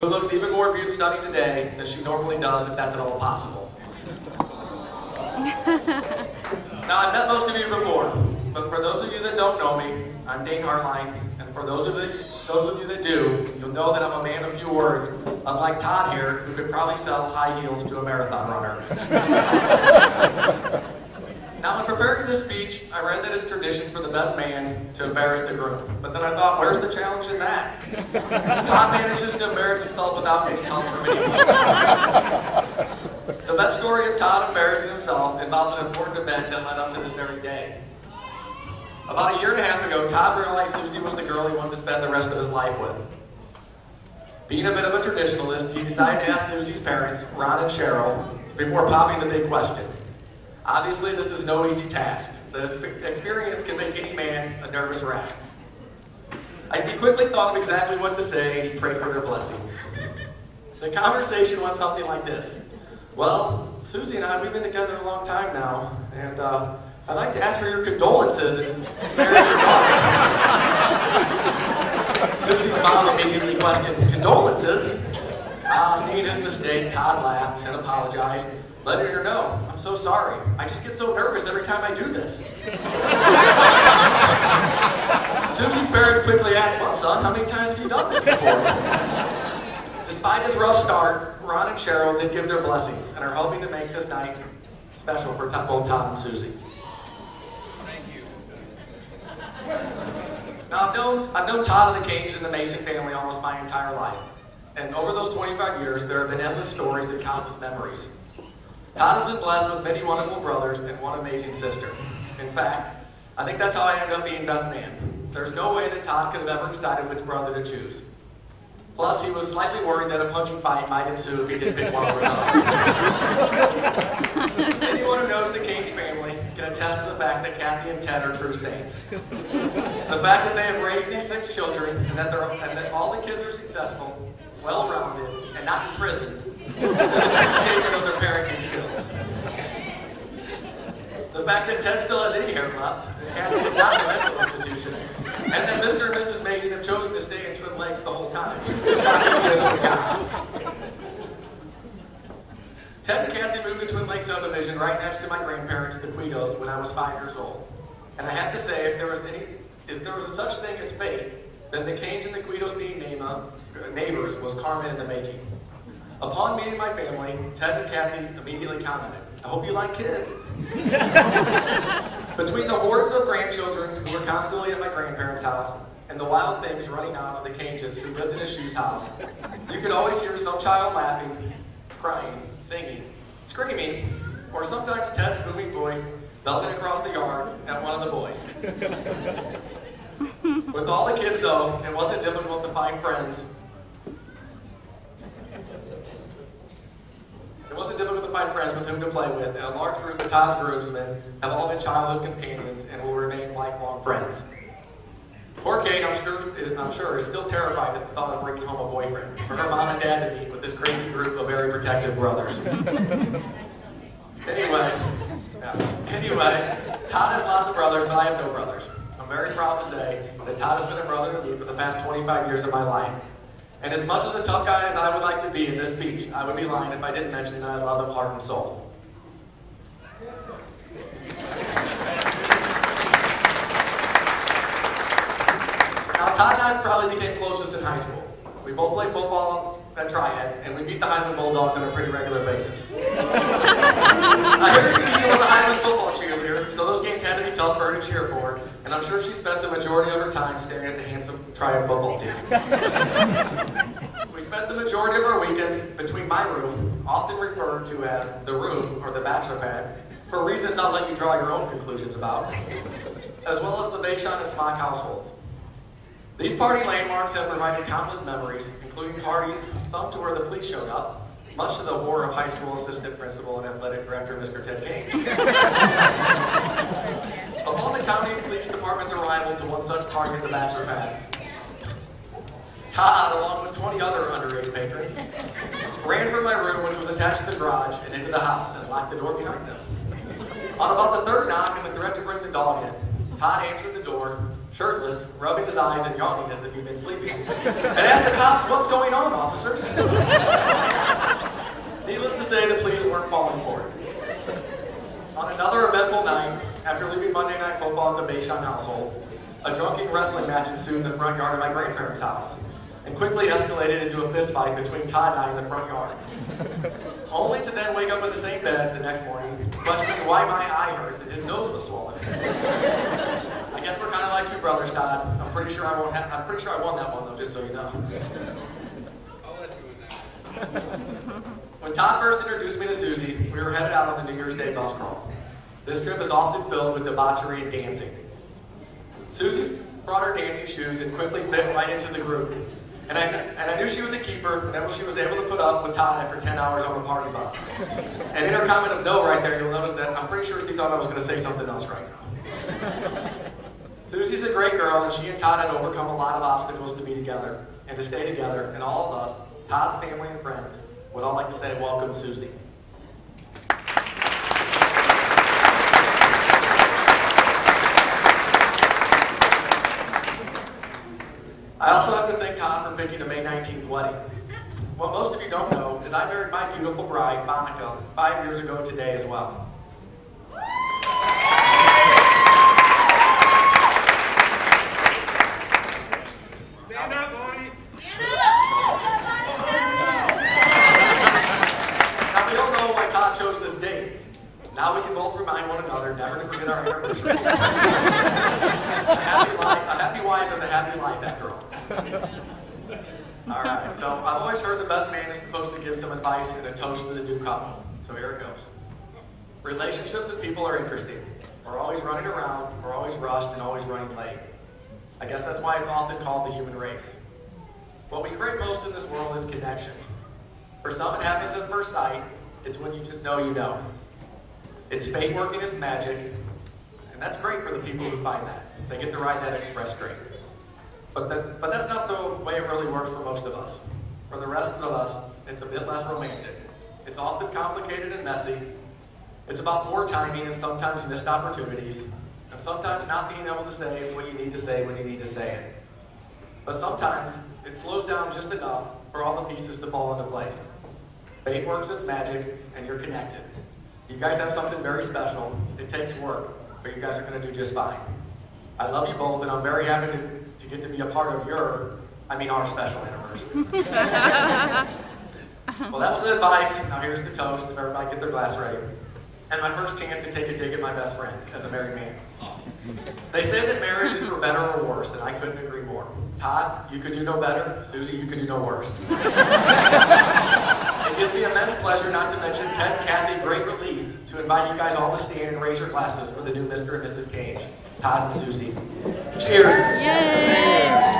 Who looks even more beautiful stunning today than she normally does, if that's at all possible. Now, I've met most of you before, but for those of you that don't know me, I'm Dane Hartline, and for those of you that do, you'll know that I'm a man of few words, unlike Todd here, who could probably sell high heels to a marathon runner. Now, in preparing this speech, I read that it's tradition for the best man to embarrass the groom. But then I thought, where's the challenge in that? Todd manages to embarrass himself without any help from anyone. The best story of Todd embarrassing himself involves an important event that led up to this very day. About a year and a half ago, Todd realized Susie was the girl he wanted to spend the rest of his life with. Being a bit of a traditionalist, he decided to ask Susie's parents, Ron and Cheryl, before popping the big question. Obviously, this is no easy task. This experience can make any man a nervous wreck. He quickly thought of exactly what to say, and he prayed for their blessings. The conversation went something like this. Well, Susie and I, we've been together a long time now, and I'd like to ask for your condolences and marriage your daughter. Susie's mom immediately questioned, condolences? Seeing his mistake, Todd laughed and apologized, letting her know, I'm so sorry. I just get so nervous every time I do this. Susie's parents quickly asked, well, son, how many times have you done this before? Despite his rough start, Ron and Cheryl did give their blessings and are hoping to make this night special for both Todd and Susie. Thank you. Now, I've known Todd and the Cange and the Mason family almost my entire life. And over those 25 years, there have been endless stories and countless memories. Todd has been blessed with many wonderful brothers and one amazing sister. In fact, I think that's how I ended up being best man. There's no way that Todd could have ever decided which brother to choose. Plus, he was slightly worried that a punching fight might ensue if he did pick one over another. Anyone who knows the Cange family can attest to the fact that Kathy and Ted are true saints. The fact that they have raised these 6 children and that all the kids are successful, well-rounded, and not in prison is a true statement of their parenting skills. The fact that Ted still has any hair left, Cange is not in a mental institution, and that Mr. and Mrs. Mason have chosen to stay in twin legs the whole time. Ted and Kathy moved to Twin Lakes subdivision right next to my grandparents, the Guidos, when I was 5 years old. And I have to say, if there was a such thing as fate, then the Cange and the Guidos being neighbors was karma in the making. Upon meeting my family, Ted and Kathy immediately commented, I hope you like kids. Between the hordes of grandchildren who were constantly at my grandparents' house and the wild things running out of the Canges who lived in a shoe's house, you could always hear some child laughing, crying, singing, screaming, or sometimes Ted's booming voice belting across the yard at one of the boys. With all the kids, though, it wasn't difficult to find friends. It wasn't difficult to find friends with whom to play with, and a large group of Todd's groomsmen have all been childhood companions and will remain lifelong friends. Poor Kate, I'm sure, is still terrified at the thought of bringing home a boyfriend for her mom and dad to meet with this crazy group of very protective brothers. Anyway, Todd has lots of brothers, but I have no brothers. I'm very proud to say that Todd has been a brother to me for the past 25 years of my life. And as much as a tough guy as I would like to be in this speech, I would be lying if I didn't mention that I love him heart and soul. Now, Todd and I probably became closest in high school. We both played football at Triad, and we beat the Highland Bulldogs on a pretty regular basis. I hear Susie was a Highland football cheerleader, so those games had to be tough for her to cheer for, and I'm sure she spent the majority of her time staring at the handsome Triad football team. We spent the majority of our weekends between my room, often referred to as the room or the bachelor pad, for reasons I'll let you draw your own conclusions about, as well as the Vashon and Smock households. These party landmarks have provided countless memories, including parties, some to where the police showed up, much to the horror of high school assistant principal and athletic director Mr. Ted Cange. Upon the county's police department's arrival to one such party at the bachelor pad, Todd, along with 20 other underage patrons, ran from my room, which was attached to the garage, and into the house, and locked the door behind them. On about the 3rd knock and the threat to bring the dog in, Todd answered the door, shirtless, rubbing his eyes and yawning as if he'd been sleeping, and asked the cops, "What's going on, officers?" Needless to say, the police weren't falling for it. On another eventful night, after leaving Monday Night Football at the Bayshon household, a drunken wrestling match ensued in the front yard of my grandparents' house, and quickly escalated into a fist fight between Todd and I in the front yard. Only to then wake up in the same bed the next morning, questioning why my eye hurts and his nose was swollen. I guess we're kind of like two brothers, Todd. I'm pretty sure I won that one though, just so you know. I'll let you in that. When Todd first introduced me to Susie, we were headed out on the New Year's Day bus crawl. This trip is often filled with debauchery and dancing. Susie brought her dancing shoes and quickly fit right into the group. And I knew she was a keeper whenever she was able to put up with Todd after 10 hours on the party bus. And in her comment of no right there, you'll notice that I'm pretty sure she thought I was going to say something else right now. Susie's a great girl, and she and Todd had overcome a lot of obstacles to be together and to stay together, and all of us, Todd's family and friends, would all like to say, welcome, Susie. I also have to thank Todd for picking a May 19th wedding. What most of you don't know is I married my beautiful bride, Monica, 5 years ago today as well. Stand up, Bonnie. Now we all know why Todd chose this date. Now we can both remind one another never to forget our anniversaries. A happy wife is a happy life after all. Alright, so I've always heard the best man is supposed to give some advice and a toast to the new couple. So here it goes. Relationships and people are interesting. We're always running around, we're always rushed, and always running late. I guess that's why it's often called the human race. What we crave most in this world is connection. For some it happens at first sight. It's when you just know you know. It's fate working its magic, and that's great for the people who find that. They get to ride that express train. But that's not the way it really works for most of us. For the rest of us, it's a bit less romantic. It's often complicated and messy. It's about poor timing and sometimes missed opportunities, and sometimes not being able to say what you need to say when you need to say it. But sometimes it slows down just enough for all the pieces to fall into place. Fate works its magic, and you're connected. You guys have something very special. It takes work, but you guys are going to do just fine. I love you both, and I'm very happy to get to be a part of our special anniversary. Well, that was the advice. Now here's the toast. If everybody get their glass ready. And my first chance to take a dig at my best friend as a married man. They say that marriage is for better or worse, and I couldn't agree more. Todd, you could do no better. Susie, you could do no worse. It gives me immense pleasure, not to mention Ted, Kathy, great relief, to invite you guys all to stand and raise your glasses for the new Mr. and Mrs. Cange, Todd and Susie. Cheers. Yay!